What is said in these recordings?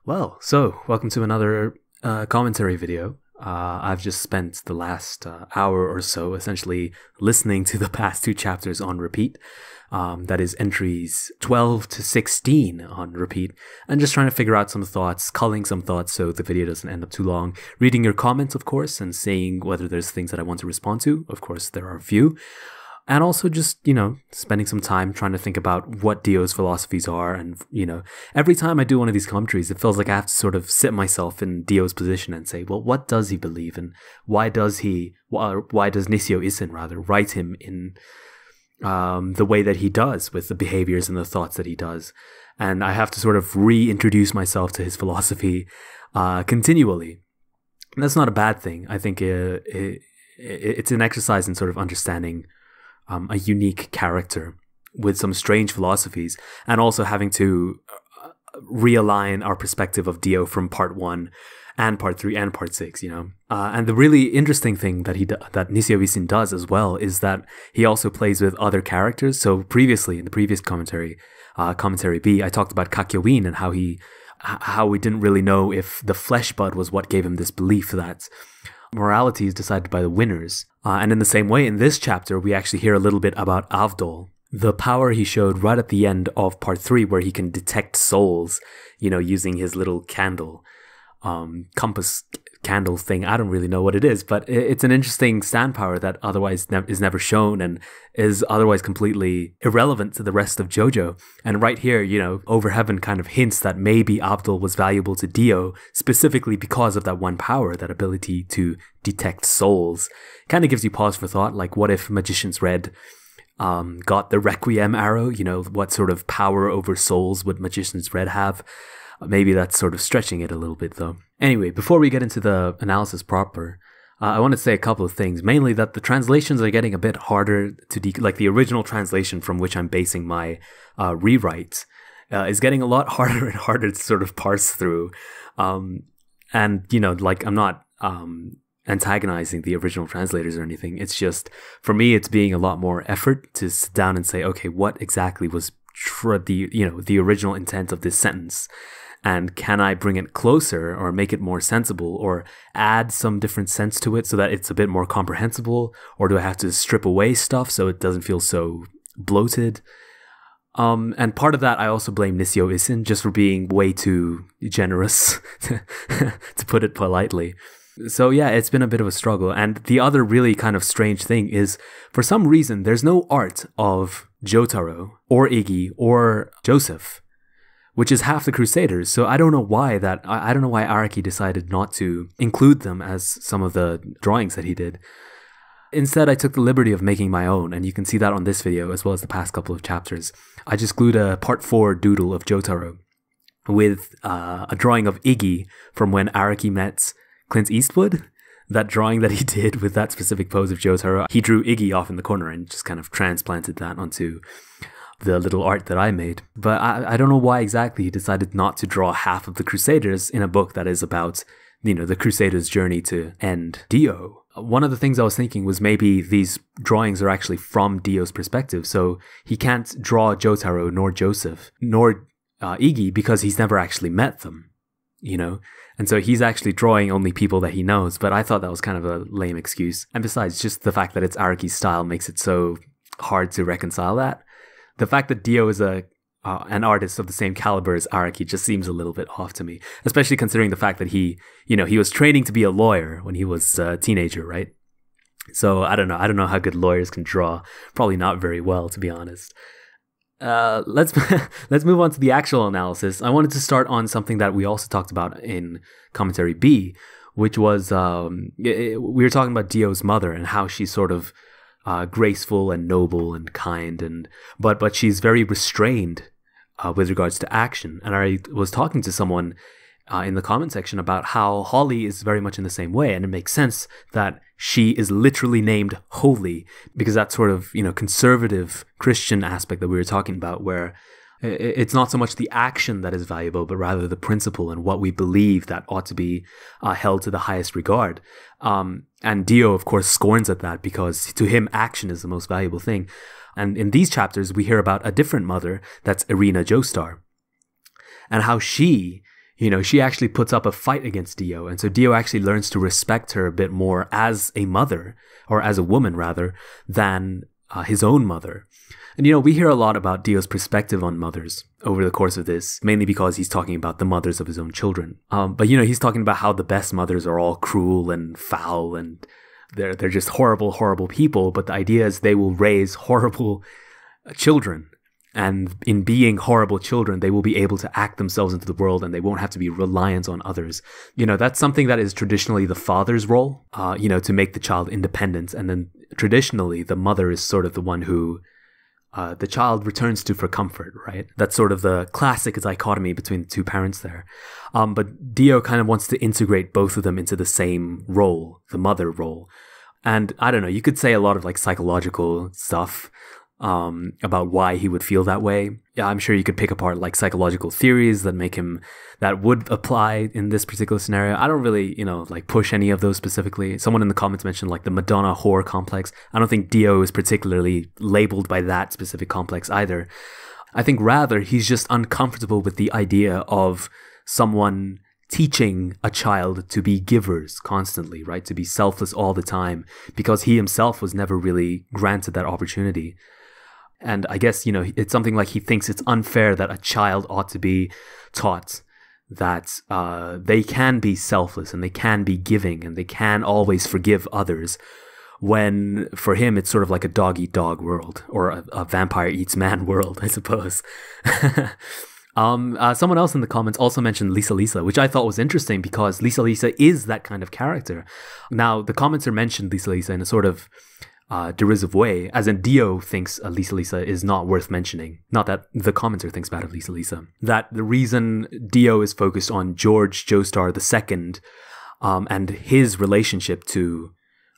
Welcome to another commentary video. I've just spent the last hour or so essentially listening to the past two chapters on repeat. That is entries 12 to 16 on repeat, and just trying to figure out some thoughts, culling some thoughts so the video doesn't end up too long. Reading your comments, of course, and seeing whether there's things that I want to respond to. Of course, there are a few. And also just, spending some time trying to think about what Dio's philosophies are. And, every time I do one of these commentaries, it feels like I have to sort of sit myself in Dio's position and say, well, what does he believe? And why does Nissio Isin, write him in the way that he does, with the behaviors and the thoughts that he does? And I have to sort of reintroduce myself to his philosophy continually. And that's not a bad thing. I think it's an exercise in sort of understanding a unique character with some strange philosophies, and also having to realign our perspective of Dio from part 1 and part 3 and part 6, and the really interesting thing that that Nissio Isin does as well is that he also plays with other characters. So previously, in the previous commentary B, I talked about Kakyowin and how we didn't really know if the flesh bud was what gave him this belief that morality is decided by the winners. And in the same way, in this chapter, we actually hear a little bit about Avdol, the power he showed right at the end of part 3, where he can detect souls, using his little candle, compass candle thing. I don't really know what it is, but it's an interesting stand power that otherwise is never shown and is otherwise completely irrelevant to the rest of JoJo. And right here, Over Heaven kind of hints that maybe Avdol was valuable to Dio specifically because of that one power, that ability to detect souls. Kind of gives you pause for thought, like what if Magician's Red got the Requiem arrow? What sort of power over souls would Magician's Red have? Maybe that's sort of stretching it a little bit, though. Anyway, before we get into the analysis proper, I want to say a couple of things. Mainly that the translations are getting a bit harder to like the original translation from which I'm basing my rewrite is getting a lot harder and harder to sort of parse through. And, I'm not antagonizing the original translators or anything. It's just, for me, it's being a lot more effort to sit down and say, okay, what exactly was the original intent of this sentence? And can I bring it closer or make it more sensible or add some different sense to it so that it's a bit more comprehensible? Or do I have to strip away stuff so it doesn't feel so bloated? And part of that, I also blame Nissio Isin just for being way too generous, to put it politely. So yeah, it's been a bit of a struggle. And the other really kind of strange thing is, for some reason, there's no art of Jotaro or Iggy or Joseph, which is half the Crusaders. So I don't know why I don't know why Araki decided not to include them as some of the drawings that he did. Instead, I took the liberty of making my own, and you can see that on this video as well as the past couple of chapters. I just glued a part 4 doodle of Jotaro with a drawing of Iggy from when Araki met Clint Eastwood. That drawing that he did with that specific pose of Jotaro, he drew Iggy off in the corner and just kind of transplanted that onto the little art that I made. But I don't know why exactly he decided not to draw half of the Crusaders in a book that is about, the Crusaders' journey to end Dio. One of the things I was thinking was maybe these drawings are actually from Dio's perspective, so he can't draw Jotaro nor Joseph nor Iggy because he's never actually met them, And so he's actually drawing only people that he knows, but I thought that was kind of a lame excuse. And besides, just the fact that it's Araki's style makes it so hard to reconcile that. The fact that Dio is an artist of the same caliber as Araki just seems a little bit off to me, especially considering the fact that he was training to be a lawyer when he was a teenager, right? So I don't know how good lawyers can draw. Probably not very well, to be honest. Let's move on to the actual analysis. I wanted to start on something that we also talked about in commentary B, which was we were talking about Dio's mother and how she's sort of graceful and noble and kind, but she's very restrained with regards to action. And I was talking to someone in the comment section about how Holly is very much in the same way, and it makes sense that she is literally named Holy because that sort of conservative Christian aspect that we were talking about, where it's not so much the action that is valuable, but rather the principle and what we believe that ought to be held to the highest regard. And Dio, of course, scorns at that because to him, action is the most valuable thing. And in these chapters, we hear about a different mother, that's Irina Joestar, and how she she actually puts up a fight against Dio. And so Dio actually learns to respect her a bit more as a mother, or as a woman rather, than his own mother. And, we hear a lot about Dio's perspective on mothers over the course of this, mainly because he's talking about the mothers of his own children. But, he's talking about how the best mothers are all cruel and foul and they're just horrible, horrible people. But the idea is they will raise horrible children. And in being horrible children, they will be able to act themselves into the world and they won't have to be reliant on others. That's something that is traditionally the father's role, to make the child independent. And then traditionally, the mother is sort of the one who the child returns to for comfort, right? That's sort of the classic dichotomy between the two parents there. But Dio kind of wants to integrate both of them into the same role, the mother role. And I don't know, you could say a lot of like psychological stuff about why he would feel that way. Yeah, I'm sure you could pick apart like psychological theories that would apply in this particular scenario. I don't really, like push any of those specifically. Someone in the comments mentioned like the Madonna whore complex. I don't think Dio is particularly labeled by that specific complex either. I think rather he's just uncomfortable with the idea of someone teaching a child to be givers constantly, right? To be selfless all the time, because he himself was never really granted that opportunity. And I guess, it's something like he thinks it's unfair that a child ought to be taught that they can be selfless and they can be giving and they can always forgive others, when for him it's sort of like a dog-eat-dog world, or a vampire-eats-man world, I suppose. Someone else in the comments also mentioned Lisa, which I thought was interesting because Lisa is that kind of character. Now, the commenter mentioned Lisa in a sort of derisive way, as in Dio thinks Lisa is not worth mentioning. Not that the commenter thinks bad of Lisa. That the reason Dio is focused on George Joestar II and his relationship to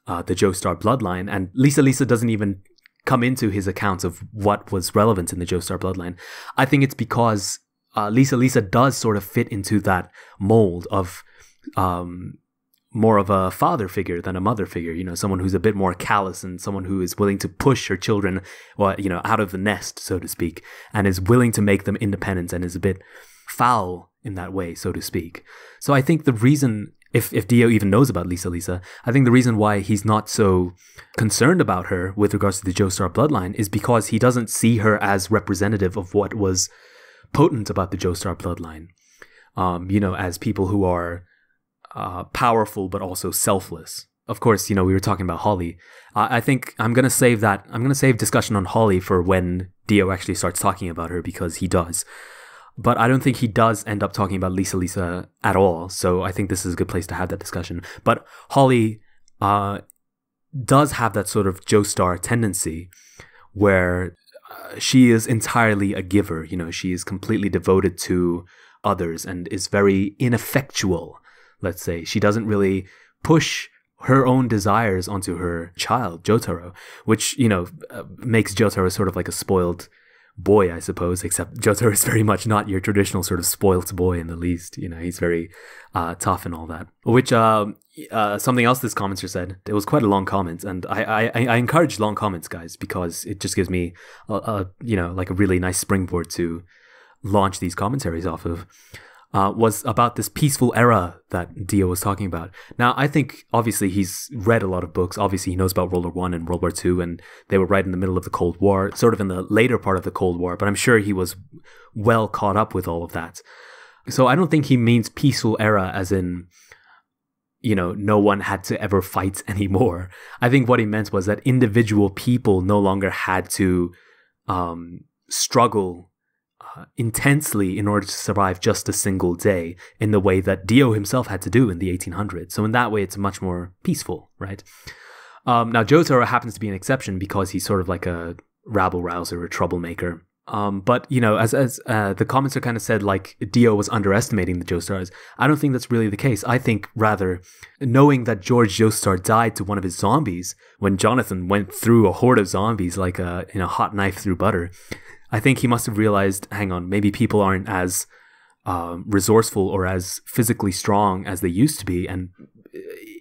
the Joestar bloodline, and Lisa doesn't even come into his accounts of what was relevant in the Joestar bloodline. I think it's because Lisa does sort of fit into that mold of more of a father figure than a mother figure, someone who's a bit more callous and someone who is willing to push her children, out of the nest, so to speak, and is willing to make them independent and is a bit foul in that way, so to speak. So I think the reason, if Dio even knows about Lisa, I think the reason why he's not so concerned about her with regards to the Joestar bloodline is because he doesn't see her as representative of what was potent about the Joestar bloodline, as people who are powerful but also selfless. Of course, we were talking about Holly. I think I'm going to save discussion on Holly for when Dio actually starts talking about her, because he does. But I don't think he does end up talking about Lisa at all. So I think this is a good place to have that discussion. But Holly does have that sort of Joestar tendency where she is entirely a giver. She is completely devoted to others and is very ineffectual. Let's say she doesn't really push her own desires onto her child, Jotaro, which, makes Jotaro sort of like a spoiled boy, I suppose, except Jotaro is very much not your traditional sort of spoilt boy in the least. He's very tough and all that. Which, something else this commenter said, it was quite a long comment, and I encourage long comments, guys, because it just gives me, like a really nice springboard to launch these commentaries off of. Was about this peaceful era that Dio was talking about. Now, I think obviously he's read a lot of books. Obviously, he knows about World War I and World War II, and they were right in the middle of the Cold War, sort of in the later part of the Cold War, but I'm sure he was well caught up with all of that. So I don't think he means peaceful era as in, no one had to ever fight anymore. I think what he meant was that individual people no longer had to struggle intensely in order to survive just a single day in the way that Dio himself had to do in the 1800s. So in that way, it's much more peaceful, right? Now, Jotaro happens to be an exception because he's sort of like a rabble-rouser, a troublemaker. But, as the commenter kind of said, like, Dio was underestimating the Joestars. I don't think that's really the case. I think, rather, knowing that George Joestar died to one of his zombies when Jonathan went through a horde of zombies like a hot knife through butter, I think he must have realized, hang on, maybe people aren't as resourceful or as physically strong as they used to be, and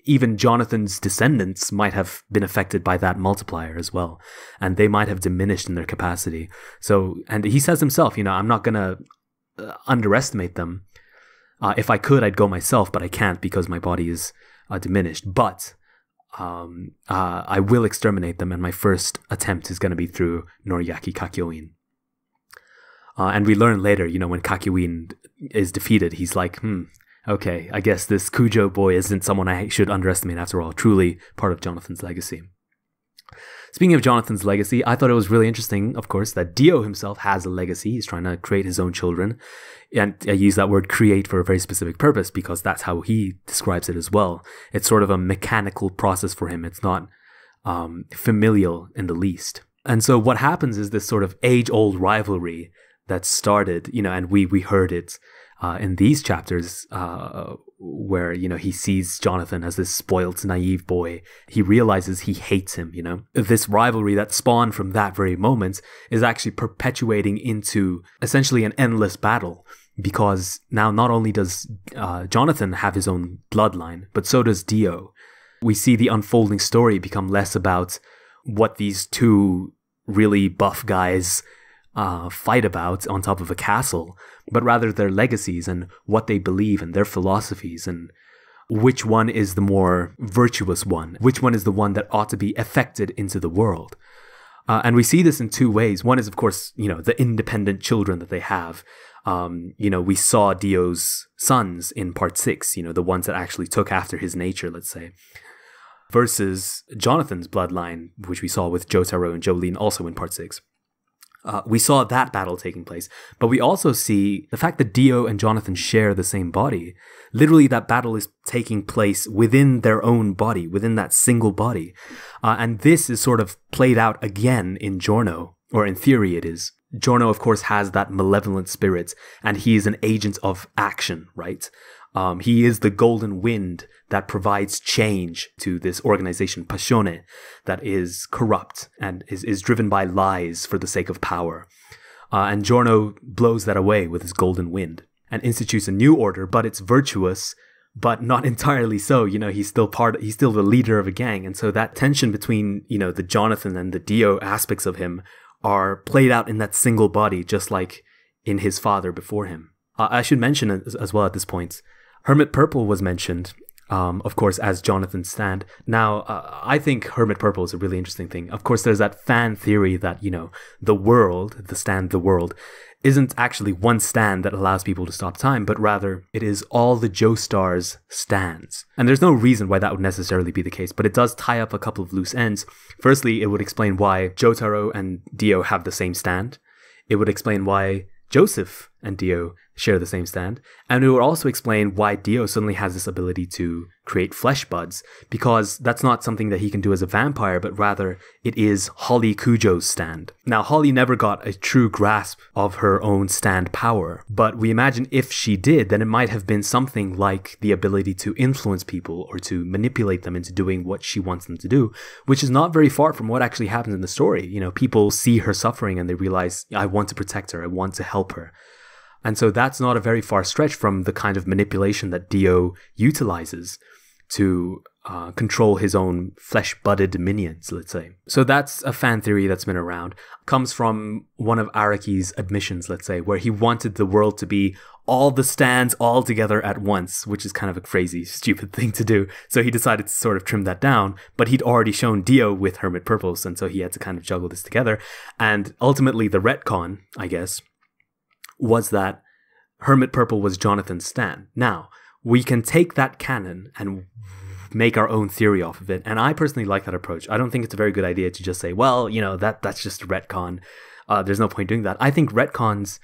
even Jonathan's descendants might have been affected by that multiplier as well, and they might have diminished in their capacity. So, and he says himself, I'm not going to underestimate them. If I could, I'd go myself, but I can't because my body is diminished. But I will exterminate them, and my first attempt is going to be through Noriaki Kakyoin. And we learn later, when Kakyoin is defeated, he's like, okay, I guess this Kujo boy isn't someone I should underestimate after all. Truly part of Jonathan's legacy. Speaking of Jonathan's legacy, I thought it was really interesting, of course, that Dio himself has a legacy. He's trying to create his own children. And I use that word create for a very specific purpose because that's how he describes it as well. It's sort of a mechanical process for him. It's not familial in the least. And so what happens is this sort of age-old rivalry that started, and we heard it in these chapters where, he sees Jonathan as this spoiled, naive boy. He realizes he hates him, This rivalry that spawned from that very moment is actually perpetuating into essentially an endless battle because now not only does Jonathan have his own bloodline, but so does Dio. We see the unfolding story become less about what these two really buff guys fight about on top of a castle, but rather their legacies and what they believe and their philosophies and which one is the more virtuous one, which one is the one that ought to be affected into the world. And we see this in two ways. One is, of course, the independent children that they have. We saw Dio's sons in part 6, the ones that actually took after his nature, let's say, versus Jonathan's bloodline, which we saw with Jotaro and Jolene also in part 6. We saw that battle taking place, but we also see the fact that Dio and Jonathan share the same body. Literally, that battle is taking place within their own body, within that single body. And this is sort of played out again in Giorno, or in theory it is. Giorno, of course, has that malevolent spirit, and he is an agent of action, right? He is the golden wind that provides change to this organization, Passione, that is corrupt and is driven by lies for the sake of power. And Giorno blows that away with his golden wind and institutes a new order, but it's virtuous, but not entirely so. He's still the leader of a gang. And so that tension between, the Jonathan and the Dio aspects of him are played out in that single body, just like in his father before him. I should mention as well at this point, Hermit Purple was mentioned, of course, as Jonathan's stand. Now, I think Hermit Purple is a really interesting thing. Of course, there's that fan theory that, the world, isn't actually one stand that allows people to stop time, but rather it is all the Joestars stands. And there's no reason why that would necessarily be the case, but it does tie up a couple of loose ends. Firstly, it would explain why Jotaro and Dio have the same stand. It would explain why Joseph and Dio share the same stand. And it would also explain why Dio suddenly has this ability to create flesh buds, because that's not something that he can do as a vampire, but rather it is Holly Kujo's stand. Now, Holly never got a true grasp of her own stand power, but we imagine if she did, then it might have been something like the ability to influence people or to manipulate them into doing what she wants them to do, which is not very far from what actually happens in the story. People see her suffering and they realize, I want to protect her, I want to help her. And so that's not a very far stretch from the kind of manipulation that Dio utilizes to control his own flesh-budded minions, let's say. So that's a fan theory that's been around. Comes from one of Araki's admissions, let's say, where he wanted the world to be all the stands all together at once, which is kind of a crazy, stupid thing to do. So he decided to sort of trim that down, but he'd already shown Dio with Hermit Purples, and so he had to kind of juggle this together. And ultimately, the retcon, I guess, was that Hermit Purple was Jonathan's stand. Now, we can take that canon and make our own theory off of it, and I personally like that approach. I don't think it's a very good idea to just say, well, that's just a retcon. There's no point doing that. I think retcons,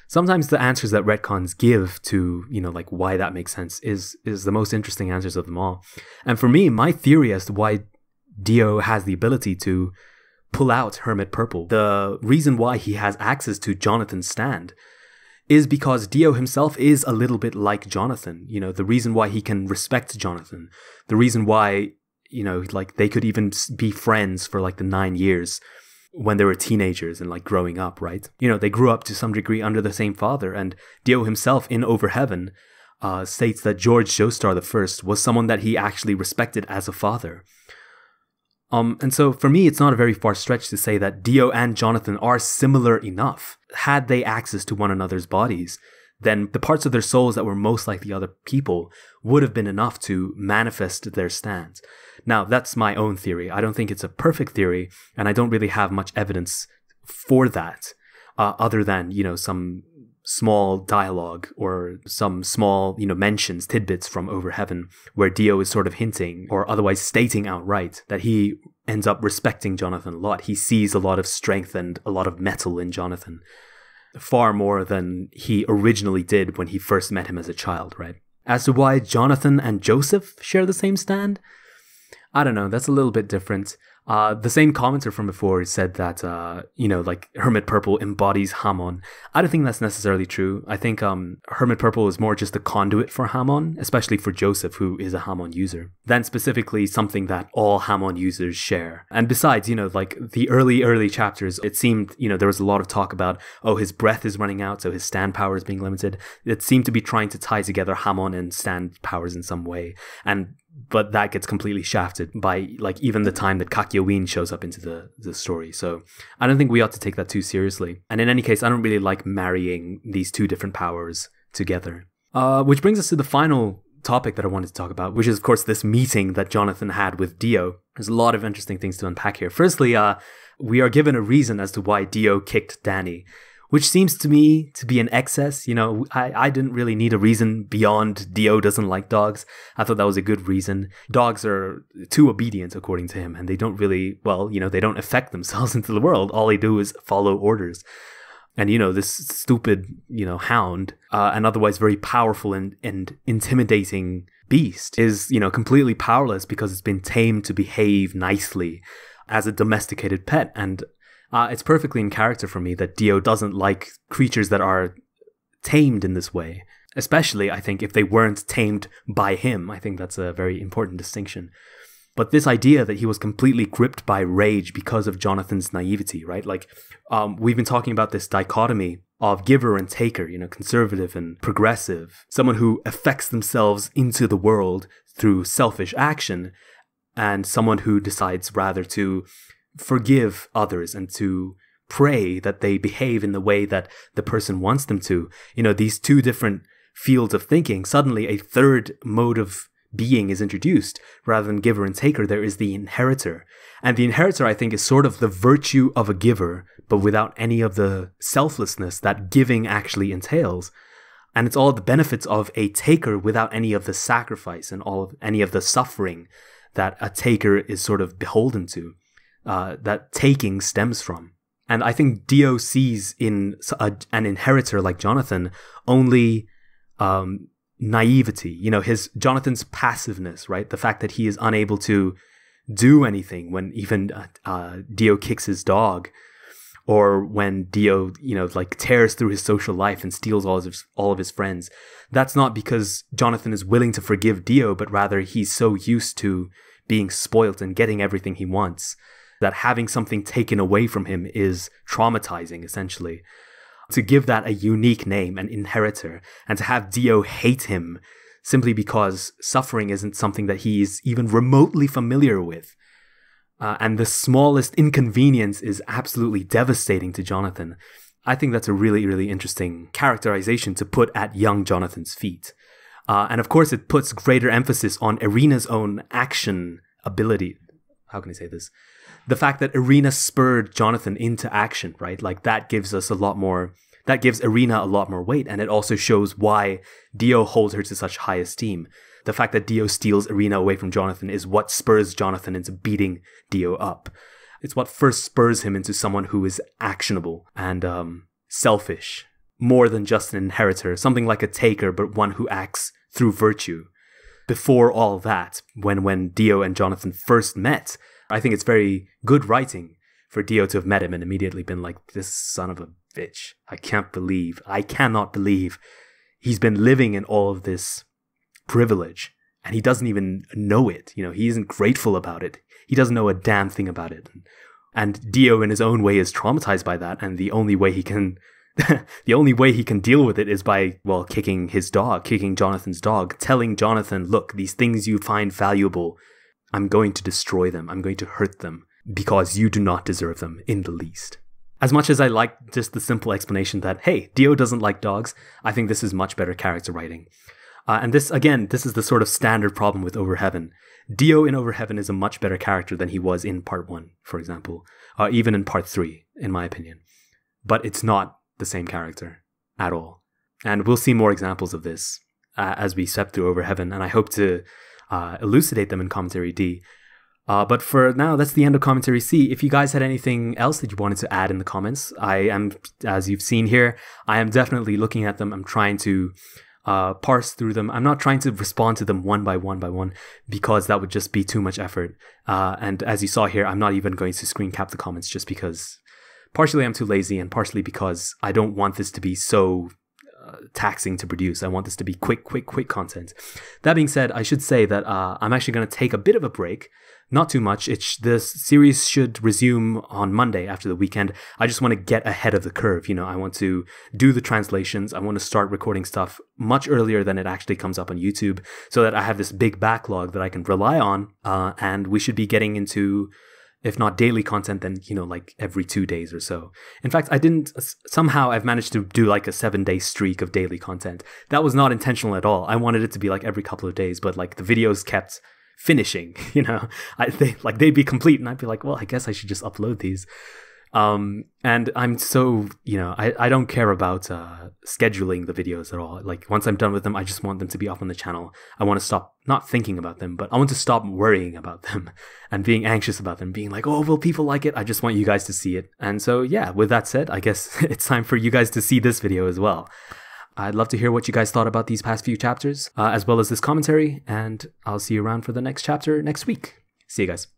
sometimes the answers that retcons give to, like why that makes sense is the most interesting answers of them all. And for me, my theory as to why Dio has the ability to pull out Hermit Purple, the reason why he has access to Jonathan's stand, is because Dio himself is a little bit like Jonathan. The reason why he can respect Jonathan, the reason why, like they could even be friends for like the 9 years when they were teenagers and like growing up, right? They grew up to some degree under the same father, and Dio himself in Over Heaven states that George Joestar I was someone that he actually respected as a father. And so for me, it's not a very far stretch to say that Dio and Jonathan are similar enough. Had they access to one another's bodies, then the parts of their souls that were most like the other people would have been enough to manifest their stance. Now, that's my own theory. I don't think it's a perfect theory, and I don't really have much evidence for that, other than, some small dialogue or some small, mentions, tidbits from over heaven, where Dio is sort of hinting or otherwise stating outright that he ends up respecting Jonathan a lot. He sees a lot of strength and a lot of metal in Jonathan, far more than he originally did when he first met him as a child, right? As to why Jonathan and Joseph share the same stand, I don't know. That's a little bit different. The same commenter from before said that, like Hermit Purple embodies Hamon. I don't think that's necessarily true. I think Hermit Purple is more just a conduit for Hamon, especially for Joseph, who is a Hamon user, than specifically something that all Hamon users share. And besides, like the early chapters, it seemed, there was a lot of talk about, his breath is running out, so his stand power is being limited. It seemed to be trying to tie together Hamon and stand powers in some way. But that gets completely shafted by like even the time that Kakyoin shows up into the story. So I don't think we ought to take that too seriously. And in any case, I don't really like marrying these two different powers together. Which brings us to the final topic that I wanted to talk about, which is of course this meeting that Jonathan had with Dio. There's a lot of interesting things to unpack here. Firstly, we are given a reason as to why Dio kicked Danny, which seems to me to be an excess. I didn't really need a reason beyond Dio doesn't like dogs. I thought that was a good reason. Dogs are too obedient, according to him, and they don't really, they don't affect themselves into the world. All they do is follow orders. And, this stupid, hound, an otherwise very powerful and intimidating beast is, completely powerless because it's been tamed to behave nicely as a domesticated pet. And it's perfectly in character for me that Dio doesn't like creatures that are tamed in this way. Especially, I think, if they weren't tamed by him. I think that's a very important distinction. But this idea that he was completely gripped by rage because of Jonathan's naivety, right? Like, we've been talking about this dichotomy of giver and taker, conservative and progressive. Someone who affects themselves into the world through selfish action, and someone who decides rather to forgive others and to pray that they behave in the way that the person wants them to. These two different fields of thinking, suddenly a third mode of being is introduced. Rather than giver and taker, there is the inheritor. And the inheritor, I think, is sort of the virtue of a giver, but without any of the selflessness that giving actually entails. And it's all the benefits of a taker without any of the sacrifice and any of the suffering that a taker is sort of beholden to. That taking stems from. And I think Dio sees in an inheritor like Jonathan only naivety, Jonathan's passiveness, right? The fact that he is unable to do anything when even Dio kicks his dog, or when Dio, tears through his social life and steals all of his friends. That's not because Jonathan is willing to forgive Dio, but rather he's so used to being spoilt and getting everything he wants that having something taken away from him is traumatizing, essentially. To give that a unique name, an inheritor, and to have Dio hate him simply because suffering isn't something that he is even remotely familiar with. And the smallest inconvenience is absolutely devastating to Jonathan. I think that's a really, really interesting characterization to put at young Jonathan's feet. And of course, it puts greater emphasis on Irina's own action ability. How can I say this? The fact that Irina spurred Jonathan into action, right? Like that gives Irina a lot more weight. And it also shows why Dio holds her to such high esteem. The fact that Dio steals Irina away from Jonathan is what spurs Jonathan into beating Dio up. It's what first spurs him into someone who is actionable and selfish, more than just an inheritor, something like a taker, but one who acts through virtue. Before all that, when Dio and Jonathan first met, I think it's very good writing for Dio to have met him and immediately been like, this son of a bitch. I cannot believe he's been living in all of this privilege and he doesn't even know it. He isn't grateful about it. He doesn't know a damn thing about it. And Dio in his own way is traumatized by that. And the only way he can deal with it is by, kicking Jonathan's dog, telling Jonathan, look, these things you find valuable, I'm going to destroy them. I'm going to hurt them because you do not deserve them in the least. As much as I like just the simple explanation that, hey, Dio doesn't like dogs, I think this is much better character writing. And this, again, this is the sort of standard problem with Over Heaven. Dio in Over Heaven is a much better character than he was in Part 1, for example. Even in Part 3, in my opinion. But it's not the same character at all. And we'll see more examples of this as we step through Over Heaven, and I hope to elucidate them in Commentary D. But for now, that's the end of Commentary C. If you guys had anything else that you wanted to add in the comments, I am, as you've seen here, I am definitely looking at them. I'm trying to parse through them. I'm not trying to respond to them one by one because that would just be too much effort. And as you saw here, I'm not even going to screen cap the comments just because partially I'm too lazy and partially because I don't want this to be so taxing to produce. I want this to be quick content. That being said, I should say that I'm actually going to take a bit of a break. Not too much. This series should resume on Monday after the weekend. I just want to get ahead of the curve. I want to do the translations. I want to start recording stuff much earlier than it actually comes up on YouTube so that I have this big backlog that I can rely on. And we should be getting into, if not daily content, then, like every 2 days or so. In fact, somehow I've managed to do like a 7-day streak of daily content. That was not intentional at all. I wanted it to be like every couple of days, but like the videos kept finishing, they'd be complete and I'd be like, well, I guess I should just upload these. And I'm so, I don't care about scheduling the videos at all. Like once I'm done with them, I just want them to be up on the channel. I want to stop not thinking about them, but I want to stop worrying about them and being anxious about them, being like, oh, will people like it? I just want you guys to see it. And so, yeah, with that said, I guess it's time for you guys to see this video as well. I'd love to hear what you guys thought about these past few chapters, as well as this commentary, and I'll see you around for the next chapter next week. See you guys.